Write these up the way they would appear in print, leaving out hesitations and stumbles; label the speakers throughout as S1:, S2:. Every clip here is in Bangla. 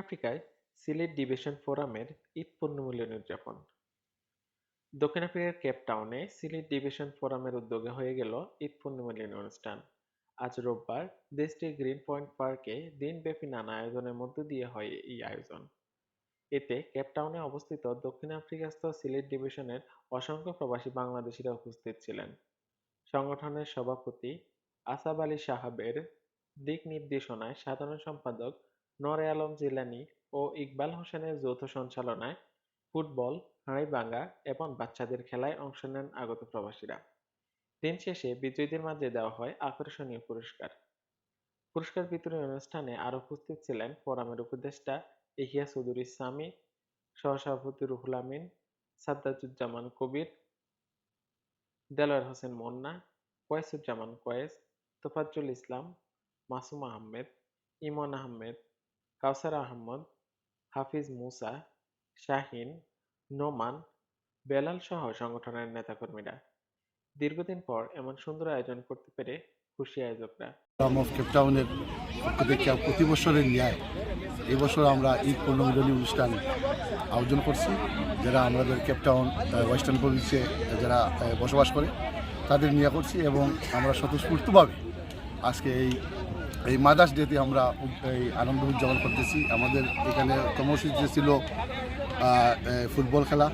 S1: আফ্রিকায় সিলেট ডিভিশন ফোরামের ঈদ পুনর্মিলনী উদযাপন। দক্ষিণ আফ্রিকার কেপ টাউনে সিলেট ডিভিশন ফোরামের উদ্যোগে হয়ে গেল ঈদ পুনর্মিলনী অনুষ্ঠান। আজ রোববার দেশটির গ্রিন পয়েন্ট পার্কে দিনব্যাপী নানা আয়োজনের মধ্য দিয়ে হয় এই আয়োজন। এতে কেপ টাউনে অবস্থিত দক্ষিণ আফ্রিকাস্থ সিলেট ডিভিশনের অসংখ্য প্রবাসী বাংলাদেশিরা উপস্থিত ছিলেন। সংগঠনের সভাপতি আসাব আলী সাহাবের দিক নির্দেশনায় সাধারণ সম্পাদক নরে আলম জিলানী ও ইকবাল হোসেনের যৌথ সঞ্চালনায় ফুটবল, হাঁড়িভাঙা এবং বাচ্চাদের খেলায় অংশ নেন আগত প্রবাসীরা। দিন শেষে বিজয়ীদের মাঝে দেওয়া হয় আকর্ষণীয় পুরস্কার। পুরস্কার বিতরণী অনুষ্ঠানে আরো উপস্থিত ছিলেন ফোরামের উপদেষ্টা ইহিয়া চৌধুরী সামি, সহসভাপতি রুহুল আমিন, সাদ্দাতুজ্জামান কবির, দেলোয়ার হোসেন মুন্না, কয়েসুজ্জামান কয়েস, তোফাজ্জল ইসলাম, মাসুম আহমেদ, ইমন আহমেদ, কাউসার আহমদ, হাফিজ মুসা, শাহিন, নোমান, বেলাল সহ সংগঠনের নেতাকর্মীরা। দীর্ঘদিন পর এমন সুন্দর আয়োজন করতে পেরে খুশি আয়োজকরা।
S2: কেপ টাউনের পক্ষ থেকে প্রতি বছরের ন্যায় এই বছর আমরা ঈদ পুনর্মিলনী অনুষ্ঠান আয়োজন করছি। যারা আমাদের কেপ টাউন ওয়েস্টার্ন প্রভিন্সে যারা বসবাস করে তাদের নিয়ে করছি এবং আমরা স্বতঃস্ফূর্তভাবে আজকে এই মাদার্স ডেতে আমরা এই আনন্দ উদযাপন করতেছি। আমাদের এখানে কর্মসূচিতে ছিল ফুটবল খেলা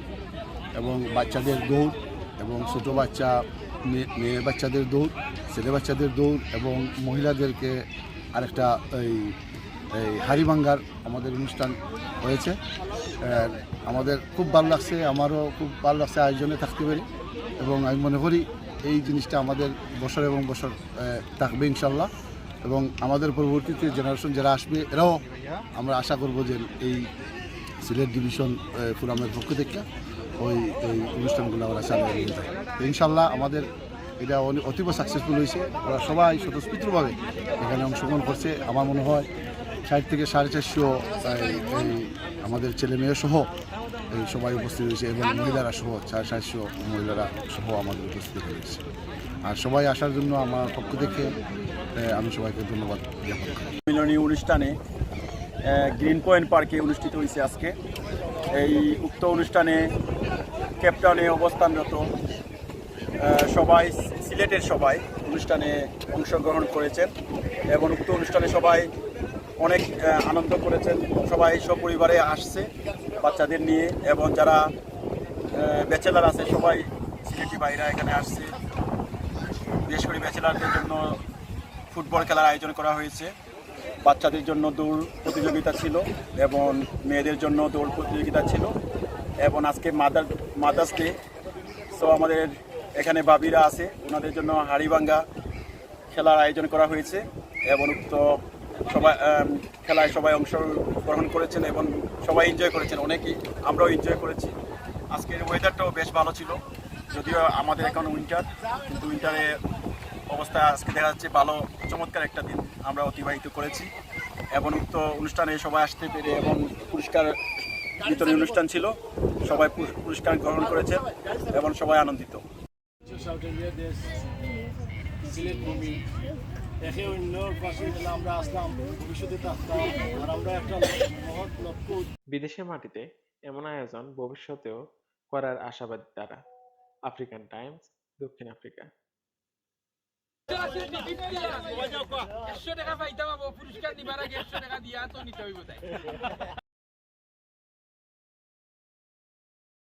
S2: এবং বাচ্চাদের দৌড় এবং ছোটো বাচ্চা মেয়ে বাচ্চাদের দৌড়, ছেলে বাচ্চাদের দৌড় এবং মহিলাদেরকে আরেকটা এই হাড়িভাঙ্গার আমাদের অনুষ্ঠান হয়েছে। আমাদের খুব ভালো লাগছে, আমারও খুব ভালো লাগছে আয়োজনে থাকতে পারি এবং আমি মনে করি এই জিনিসটা আমাদের বছর এবং বছর থাকবে ইনশাল্লাহ। এবং আমাদের পরবর্তীতে জেনারেশন যারা আসবে এরাও আমরা আশা করব যে এই সিলেট ডিভিশন ফোরামের পক্ষ থেকে এই অনুষ্ঠানগুলো আমরা চালিয়ে নিয়ে যাই ইনশাল্লাহ। আমাদের এটা অতীব সাকসেসফুল হয়েছে। ওরা সবাই স্বতঃস্ফূর্তভাবে এখানে অংশগ্রহণ করছে। আমার মনে হয় 60 থেকে 450 আমাদের ছেলে মেয়ে সহ সবাই উপস্থিত হয়েছে এবং মহিলারা সহ 450 মহিলারা সহ আমাদের উপস্থিত হয়েছে। আর সবাই আসার জন্য আমার পক্ষ থেকে আমি সবাইকে ধন্যবাদ জ্ঞাপন করি।
S3: মিলনী অনুষ্ঠানে গ্রিন পয়েন্ট পার্কে অনুষ্ঠিত হয়েছে আজকে। এই উক্ত অনুষ্ঠানে কেপ টাউনে অবস্থানরত সবাই সিলেটের সবাই অনুষ্ঠানে অংশগ্রহণ করেছেন এবং উক্ত অনুষ্ঠানে সবাই অনেক আনন্দ করেছেন। সবাই সপরিবারে আসছে বাচ্চাদের নিয়ে এবং যারা ব্যাচেলার আছে সবাই সিলেটি ভাইরা এখানে আসছে। বিশেষ করে ব্যাচেলারদের জন্য ফুটবল খেলার আয়োজন করা হয়েছে, বাচ্চাদের জন্য দৌড় প্রতিযোগিতা ছিল এবং মেয়েদের জন্য দৌড় প্রতিযোগিতা ছিল এবং আজকে মাদার্স ডে। সো আমাদের এখানে বাবিরা আছে, ওনাদের জন্য হাড়িভাঙ্গা খেলার আয়োজন করা হয়েছে এবং উক্ত সবাই খেলায় সবাই অংশগ্রহণ করেছেন এবং সবাই এনজয় করেছেন। অনেকেই আমরাও এনজয় করেছি। আজকের ওয়েদারটাও বেশ ভালো ছিল, যদিও আমাদের এখন উইন্টার, কিন্তু উইন্টারে অবস্থা আজকে দেখা যাচ্ছে ভালো, চমৎকার একটা দিন আমরা অতিবাহিত করেছি এবং উক্ত অনুষ্ঠানে সবাই আসতে পেরে এবং পুরস্কার বিতরণী অনুষ্ঠান ছিল, সবাই পুরস্কার গ্রহণ করেছেন এবং সবাই আনন্দিত।
S4: সিলেট ভূমি দেখে অন্য পাশে আমরা আসলাম, ভবিষ্যতে থাকতাম আর আমরা একটা মহৎ লক্ষ্য।
S1: বিদেশের মাটিতে এমন আয়োজন ভবিষ্যতেও করার আশাবাদী তারা। আফ্রিকান টাইমস, দক্ষিণ আফ্রিকা।
S5: 100 টাকা পাইতাম, পুরস্কার নিবার আগে 100 টাকা দিয়া তো নিতে হইব তাই।